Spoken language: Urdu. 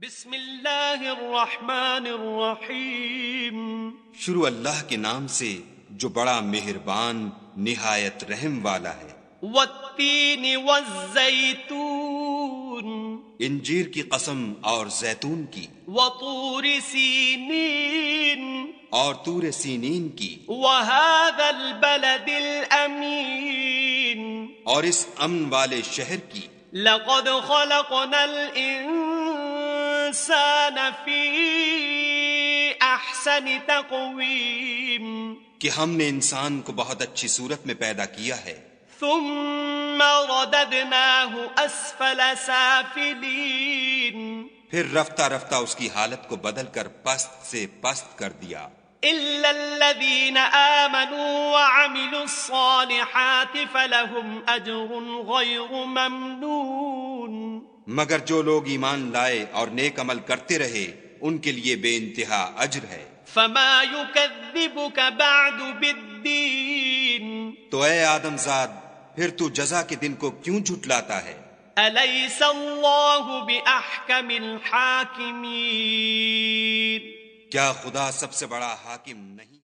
بسم اللہ الرحمن الرحیم، شروع اللہ کے نام سے جو بڑا مہربان نہایت رحم والا ہے۔ والتین والزیتون، انجیر کی قسم اور زیتون کی، وطور سینین، اور طور سینین کی، وہذا البلد الامین، اور اس امن والے شہر کی۔ لقد خلقنا الانسان فی احسن تقویم، کہ ہم نے انسان کو بہت اچھی صورت میں پیدا کیا ہے، ثم رددناہ اسفل سافلین، پھر رفتہ رفتہ اس کی حالت کو بدل کر پست سے پست کر دیا، الا الذین آمنوا وعملوا الصالحات فلہم اجر غیر ممنون، مگر جو لوگ ایمان لائے اور نیک عمل کرتے رہے ان کے لیے بے انتہا اجر ہے۔ فما یکذبک بعد بالدین، تو اے آدم زاد، پھر تو جزا کے دن کو کیوں جھٹلاتا ہے؟ الیس اللہ باحکم الحاکمین، کیا خدا سب سے بڑا حاکم نہیں؟